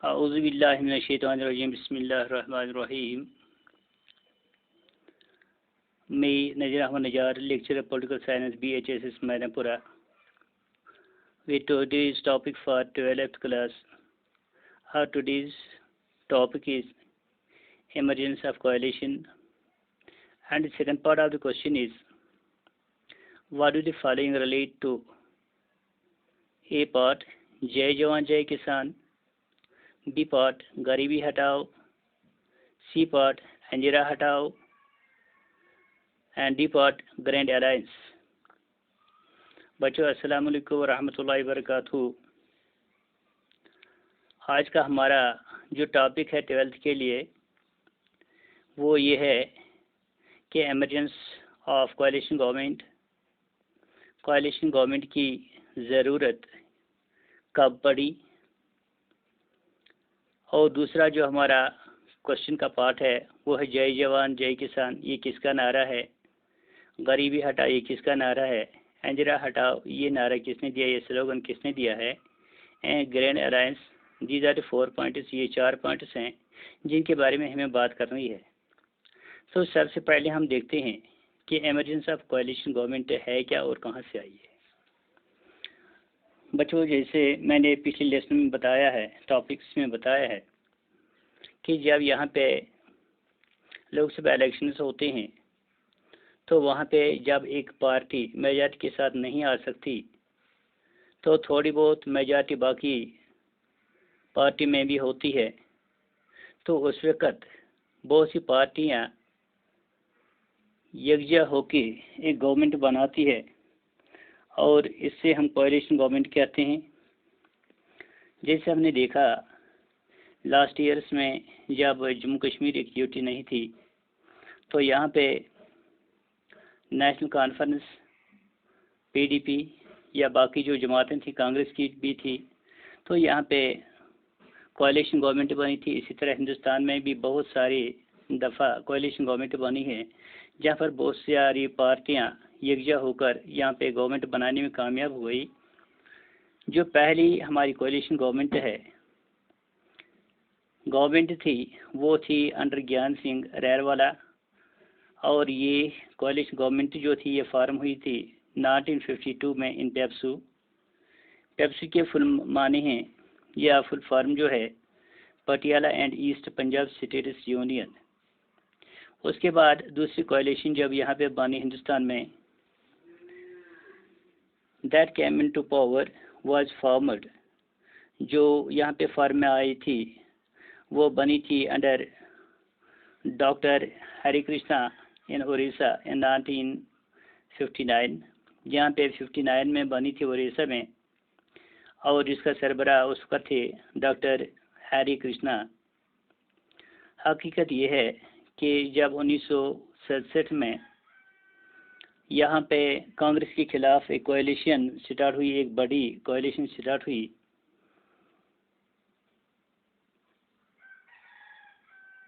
औज़ुबिल्लाहि मिनश्शैतानिर्रजीम बिस्मिल्लाहिर्रहमानिर्रहीम। मैं नज़ीर Ahmad नजार, lecturer Political Science, BHSS Madanpura, with today's topic for 12th class. Our today's topic is emergence of coalition, and the second part of the question is, what do the following relate to? A part, Jai Jawan Jai Kisan. B part, गरीबी हटाओ. C part, Anjira हटाओ. And D part, grand alliance. बच्चों, अस्सलाम वालेकुम व रहमतुल्लाहि व बरकातहू. आज का हमारा जो टॉपिक है 12th के लिए वो ये है कि एमरजेंस ऑफ कोalition गवर्नमेंट, कोalition गवर्नमेंट की ज़रूरत कब पड़ी. और दूसरा जो हमारा क्वेश्चन का पार्ट है वो है जय जवान जय किसान, ये किसका नारा है. गरीबी हटाओ, ये किसका नारा है. अंजरा हटाओ, ये नारा किसने दिया, ये स्लोगन किसने दिया है. And grand alliance. These are 4 points, ये 4 पॉइंट्स हैं जिनके बारे में हमें बात करनी है. तो सबसे पहले हम देखते हैं कि एमरजेंसी ऑफ कोalition गवर्नमेंट है क्या और कहाँ से आई है. बच्चों, जैसे मैंने पिछले लेसन में बताया है, टॉपिक्स में बताया है कि जब यहाँ पे लोकसभा इलेक्शंस होते हैं तो वहाँ पे जब एक पार्टी मेजॉरिटी के साथ नहीं आ सकती तो थोड़ी बहुत मेजॉरिटी बाकी पार्टी में भी होती है. तो उस वक़्त बहुत सी पार्टियाँ यकजा होके एक गवर्नमेंट बनाती है और इससे हम कोalition गवर्नमेंट कहते हैं. जैसे हमने देखा लास्ट ईयर्स में जब जम्मू कश्मीर एक यूनिटी नहीं थी तो यहाँ पे नेशनल कॉन्फ्रेंस, पीडीपी या बाकी जो जमातें थी, कांग्रेस की भी थी, तो यहाँ पे कोalition गवर्नमेंट बनी थी. इसी तरह हिंदुस्तान में भी बहुत सारी दफ़ा कोalition गवर्नमेंट बनी है जहाँ पर बहुत सारी पार्टियाँ यकजा होकर यहाँ पे गवर्नमेंट बनाने में कामयाब हुई. जो पहली हमारी कोalition गवर्नमेंट है, गवर्नमेंट थी, वो थी अंडर ज्ञान सिंह रेरवाला. और ये कोalition गवर्नमेंट जो थी ये फॉर्म हुई थी 1952 में इन पेप्सू. पेप्सू के फुल माने हैं या फुल फॉर्म जो है Patiala and east Punjab states union. उसके बाद दूसरी कोalition जब यहाँ पे बनी हिंदुस्तान में, that came into power was formed. जो यहाँ पे फॉर्म में आई थी वो बनी थी अंडर डॉक्टर हरे कृष्णा इन उड़ीसा इन 1959. जहाँ पे 59 में बनी थी उड़ीसा में, और जिसका सरबराह उस वक्त थे डॉक्टर हरे कृष्णा. हकीकत ये है कि जब 1967 में यहाँ पे कांग्रेस के खिलाफ एक कोalition स्टार्ट हुई, एक बड़ी कोalition स्टार्ट हुई.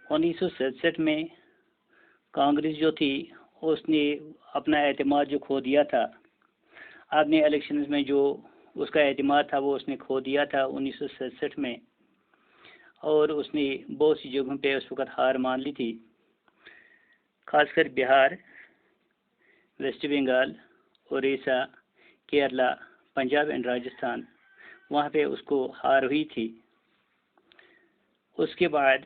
उन्नीस सौ 1967 में कांग्रेस जो थी उसने अपना एतमाद जो खो दिया था, आपने इलेक्शंस में जो उसका एतमाद था वो उसने खो दिया था 1967 में. और उसने बहुत सी जगहों पे उस वक़्त हार मान ली थी, खासकर बिहार, वेस्ट बंगाल, उड़ीसा, केरला, पंजाब एंड राजस्थान, वहाँ पे उसको हार हुई थी. उसके बाद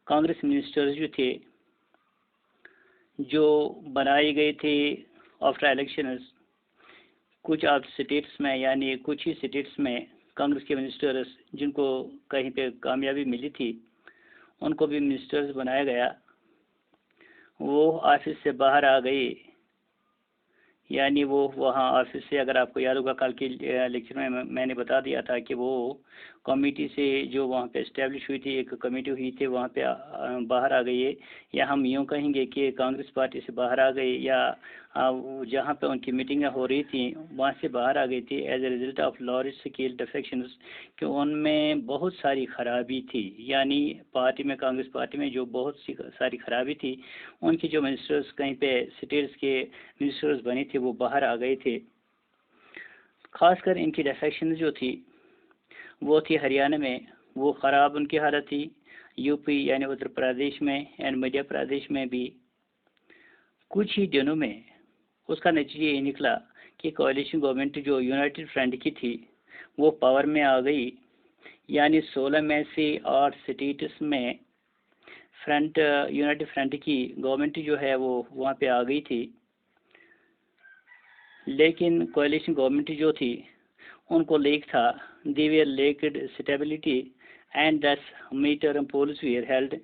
कांग्रेस मिनिस्टर्स जो थे जो बनाए गए थे आफ्टर इलेक्शंस, कुछ ऑफ स्टेट्स में, यानी कुछ ही स्टेट्स में कांग्रेस के मिनिस्टर्स जिनको कहीं पे कामयाबी मिली थी उनको भी मिनिस्टर्स बनाया गया. वो ऑफिस से बाहर आ गए, यानी वो वहाँ ऑफिस से, अगर आपको याद होगा कल के लेक्चर में मैंने बता दिया था कि वो कमेटी से जो वहाँ पे इस्टेब्लिश हुई थी, एक कमेटी हुई थी, वहाँ पे बाहर आ गई है. या हम यूँ कहेंगे कि कांग्रेस पार्टी से बाहर आ गई, या जहाँ पे उनकी मीटिंगें हो रही थी वहाँ से बाहर आ गई थी as a result of large scale defections, कि उनमें बहुत सारी खराबी थी. यानी पार्टी में, कांग्रेस पार्टी में जो बहुत सी सारी खराबी थी, उनकी जो मिनिस्टर्स कहीं पे स्टेट्स के मिनिस्टर्स बने थे वो बाहर आ गए थे. खासकर इनकी डिफेक्शन जो थी वो थी हरियाणा में, वो ख़राब उनकी हालत थी। यूपी यानी उत्तर प्रदेश में एंड मध्य प्रदेश में भी कुछ ही दिनों में उसका नतीजा ये निकला कि कोalition गवर्नमेंट जो यूनाइटेड फ्रंट की थी वो पावर में आ गई। यानी 16 में से 8 स्टेट्स में फ्रंट यूनाइटेड फ्रंट की गवर्नमेंट जो है वो वहाँ पे आ गई थी। लेकिन कोalition गवर्नमेंट जो थी उनको लेक था, they were lacked stability and thus mid term polls were held.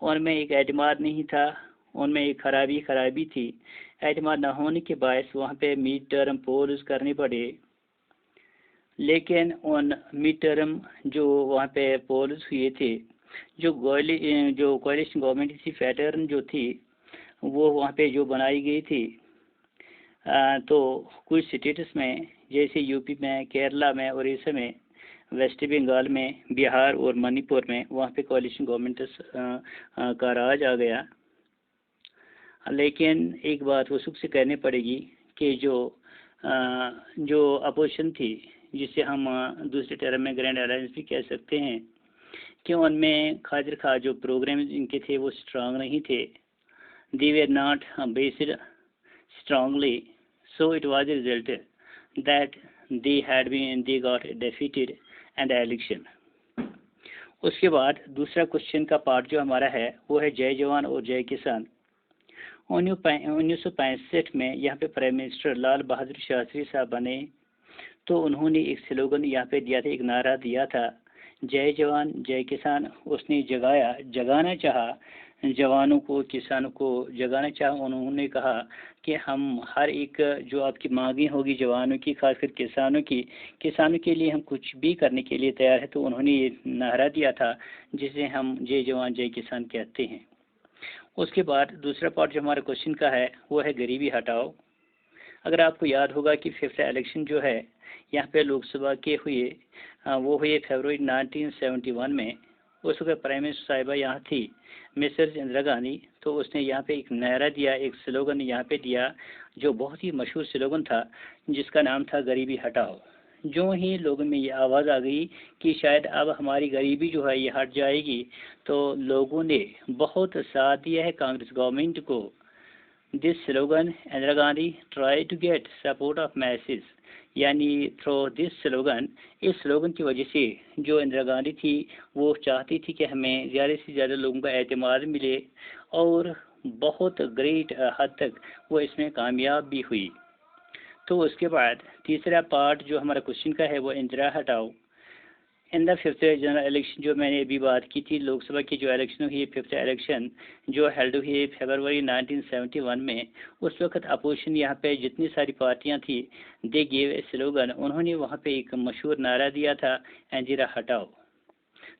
उनमें एक एतमाद नहीं था, उनमें एक खराबी थी। एतमाद न होने के बायस वहाँ पे मिड टर्म पोल्स करने पड़े। लेकिन उन मिड टर्म जो वहाँ पे पोल्स हुए थे, जो कोalition गवर्नमेंट थी पैटर्न जो थी वो वहाँ पे जो बनाई गई थी, तो कुछ स्टेट्स में जैसे यूपी में, केरला में, उड़ीसा में, वेस्ट बंगाल में, बिहार और मणिपुर में वहाँ पे कोalition गवर्नमेंट का राज आ गया। लेकिन एक बात वो सुख से कहनी पड़ेगी कि जो अपोजिशन थी, जिसे हम दूसरे टर्म में ग्रैंड अलायंस भी कह सकते हैं, कि उनमें खातिर खा जो प्रोग्राम इनके थे वो स्ट्रांग नहीं थे। They were not based strongly, so it was a result that they got defeated and election। उसके बाद दूसरा क्वेश्चन का पार्ट जो हमारा है वो है जय जवान और जय किसान। 1965 में यहाँ पे प्राइम मिनिस्टर लाल बहादुर शास्त्री साहब बने, तो उन्होंने एक स्लोगन यहाँ पे दिया था, एक नारा दिया था, जय जवान जय किसान। उसने जगाना चाहा जवानों को, किसानों को जगाना चाहा। उन्होंने कहा कि हम हर एक जो आपकी मांगे होगी जवानों की, खासकर किसानों के लिए हम कुछ भी करने के लिए तैयार है। तो उन्होंने ये नारा दिया था जिसे हम जय जवान जय किसान कहते हैं। उसके बाद दूसरा पार्ट जो हमारे क्वेश्चन का है वो है गरीबी हटाओ। अगर आपको याद होगा कि 5th इलेक्शन जो है यहाँ पे लोकसभा के हुए, वो हुए फरवरी 1971 में। उस वक्त प्राइम मिनिस्टर साहिबा यहाँ थी, मिसेस इंदिरा गांधी। तो उसने यहाँ पे एक नारा दिया, एक स्लोगन यहाँ पे दिया जो बहुत ही मशहूर स्लोगन था, जिसका नाम था गरीबी हटाओ। जो ही लोगों में ये आवाज़ आ गई कि शायद अब हमारी गरीबी जो है ये हट जाएगी, तो लोगों ने बहुत साथ दिया है कांग्रेस गवर्नमेंट को। This slogan Indira Gandhi try to get support of message, यानी थ्रू दिस स्लोगन, इस स्लोगन की वजह से जो इंदिरा गांधी थी वो चाहती थी कि हमें ज़्यादा से ज़्यादा लोगों का एतमाद मिले, और बहुत ग्रेट हद तक वो इसमें कामयाब भी हुई। तो उसके बाद तीसरा पार्ट जो हमारा क्वेश्चन का है वो इंदिरा हटाओ। In the 5th general election जो मैंने अभी बात की थी, लोकसभा की जो इलेक्शन हुई, 5th इलेक्शन जो हेल्ड हुई फरवरी 1971 में, उस वक्त अपोजिशन यहाँ पे जितनी सारी पार्टियाँ थी, दे गेव ए स्लोगन, उन्होंने वहाँ पे एक मशहूर नारा दिया था, इंदिरा हटाओ।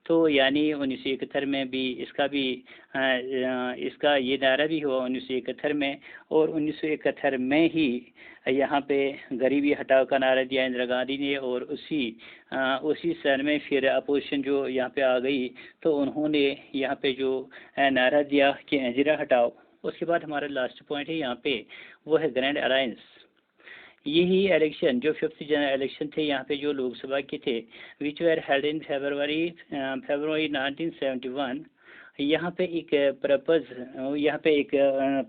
तो यानी 1971 में भी इसका ये नारा भी हुआ 1971 में, और 1971 में ही यहाँ पे गरीबी हटाओ का नारा दिया इंदिरा गांधी ने, और उसी सन में फिर अपोजिशन जो यहाँ पे आ गई, तो उन्होंने यहाँ पे जो नारा दिया कि इंदिरा हटाओ। उसके बाद हमारा लास्ट पॉइंट है यहाँ पे, वो है ग्रैंड अलायंस। यही इलेक्शन जो 5th जनरल इलेक्शन थे यहाँ पे जो लोकसभा के थे, विच वर हेल्ड इन फरवरी 1971। यहाँ पे एक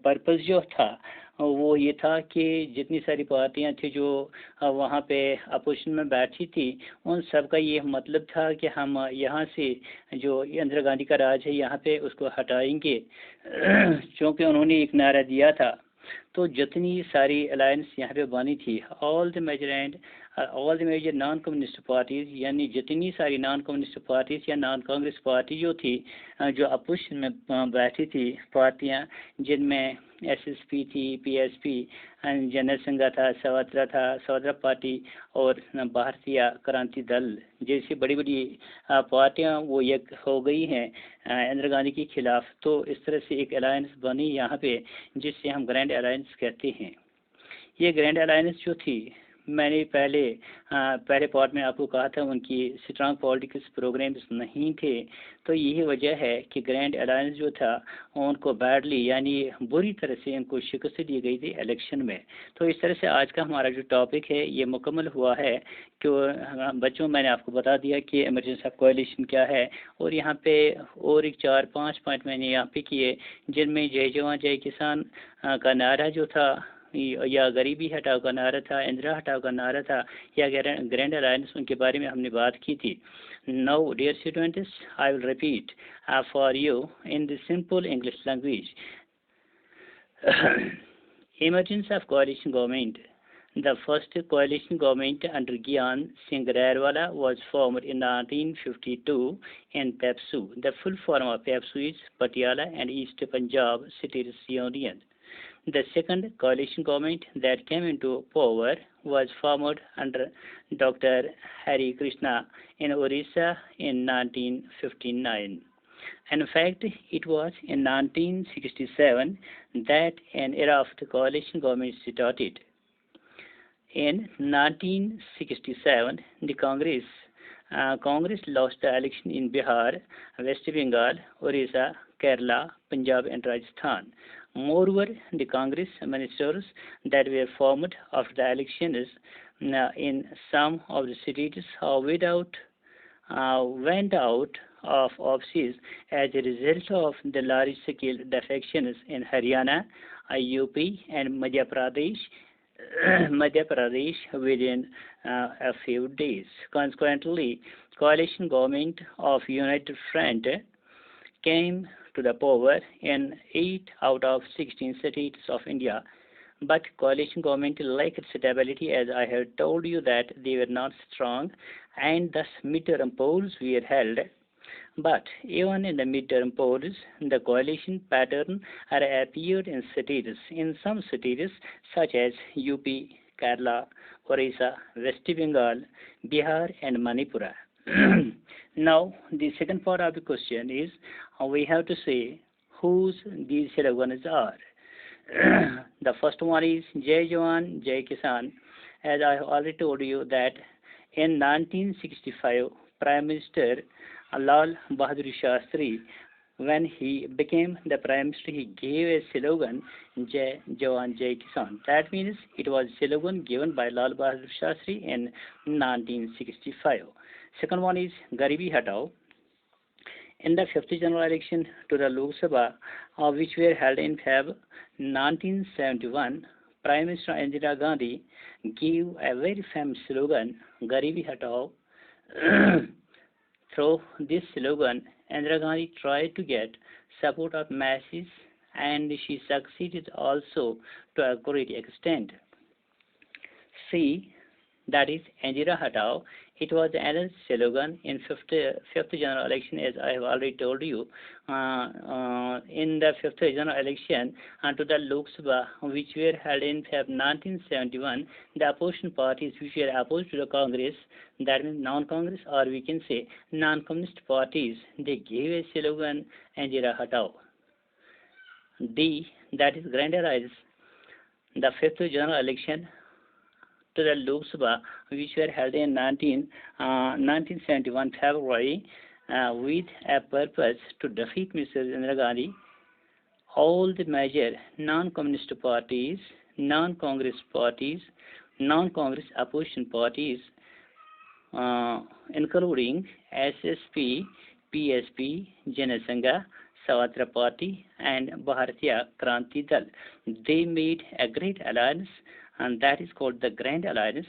पर्पस जो था वो ये था कि जितनी सारी पार्टियां थी जो वहाँ पे अपोजिशन में बैठी थी, उन सब का ये मतलब था कि हम यहाँ से जो इंदिरा गांधी का राज है यहाँ पे उसको हटाएंगे। क्योंकि उन्होंने एक नारा दिया था, तो जितनी सारी अलायंस यहाँ पे बनी थी, all the major non communist parties, यानी जितनी सारी नॉन कम्युनिस्ट पार्टीज या नॉन कांग्रेस पार्टी जो थी, जो अपोजिशन में बैठी थी पार्टियाँ, जिनमें एसएसपी थी, पीएसपी, जनरल संघ था, सवत्रा पार्टी और भारतीय क्रांति दल जैसी बड़ी बड़ी पार्टियाँ वो एक हो गई हैं इंदिरा गांधी के खिलाफ। तो इस तरह से एक अलायंस बनी यहाँ पे, जिससे हम ग्रैंड अलायंस कहते हैं। ये ग्रैंड अलायंस जो थी मैंने पहले पार्ट में आपको कहा था उनकी स्ट्रांग पॉलिटिक्स प्रोग्राम्स नहीं थे, तो यही वजह है कि ग्रैंड अलायंस जो था उनको बैडली यानी बुरी तरह से उनको शिकस्त दी गई थी इलेक्शन में। तो इस तरह से आज का हमारा जो टॉपिक है ये मुकम्मल हुआ है कि बच्चों मैंने आपको बता दिया कि इमरजेंसी ऑफ कोalition क्या है, और यहाँ पे और एक 4-5 पॉइंट मैंने यहाँ पे किए जिनमें जय जवान जय किसान का नारा जो था, या गरीबी हटाओ का नारा था, इंदिरा हटाओ का नारा था, या ग्रैंड अलायंस, उनके बारे में हमने बात की थी। Now dear students, I will repeat for you in the simple English language. Emergence of coalition government. The first coalition government under Gyan Singh Railwala was formed in 1952 in Pepsu. The full form of Pepsu is Patiala and East Punjab Cities Union. The second coalition government that came into power was formed under Dr. Hari Krishna in Orissa in 1959. In fact, it was in 1967 that an era of the coalition government started. In 1967, the Congress lost the election in Bihar, West Bengal, Orissa, Kerala, Punjab, and Rajasthan. Moreover, the Congress ministers that were formed after the elections in some of the cities went out of office as a result of the large-scale defections in Haryana, UP, and Madhya Pradesh within a few days. Consequently, coalition government of United Front came to the power in 8 out of 16 states of India. But coalition government lacked stability, as I have told you that they were not strong, and thus midterm polls were held. But even in the midterm polls, the coalition pattern appeared in cities. In some cities, such as UP, Kerala, Orissa, West Bengal, Bihar, and Manipur. Now, the second part of the question is, we have to say whose these slogans are. The first one is Jai Jawan, Jai Kisan. As I have already told you that in 1965, Prime Minister Lal Bahadur Shastri, when he became the Prime Minister, he gave a slogan, Jai Jawan, Jai Kisan. That means it was a slogan given by Lal Bahadur Shastri in 1965. Second one is Garibi Hatao. In the 5th general election to the Lok Sabha, which were held in Feb 1971, Prime Minister Indira Gandhi gave a very famous slogan, Garibi Hatao. Through this slogan, Indira Gandhi tried to get support of masses, and she succeeded also to a great extent. C, that is Indira Hatao. It was another slogan in fifth general election, as I have already told you. In the 5th general election to the Lok Sabha, which were held in Feb 1971, the opposition parties which were opposed to the Congress, that means non-Congress, or we can say non-communist parties, they gave a slogan, Indira Hatao. D, that is Grand Alliance. The 5th general election to the Lok Sabha, which were held in 1971 February, with a purpose to defeat Mrs. Indira Gandhi. All the major non-communist parties, non-Congress parties, non-Congress opposition parties, including SSP, PSP, Jana Sangha, Savatra Party, and Bharatiya Kranti Dal, they made a great alliance, and that is called the Grand Alliance.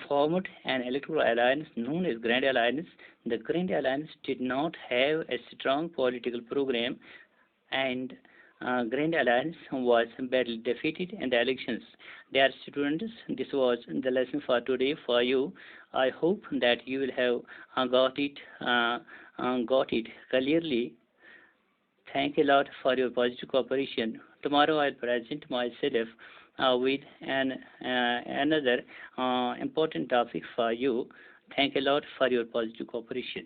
Formed an electoral alliance known as Grand Alliance. The Grand Alliance did not have a strong political program, and Grand Alliance was badly defeated in the elections. Dear students, this was the lesson for today for you. I hope that you will have got it clearly. Thank you a lot for your positive cooperation. Tomorrow I'll present myself with another important topic for you. Thank you a lot for your positive cooperation.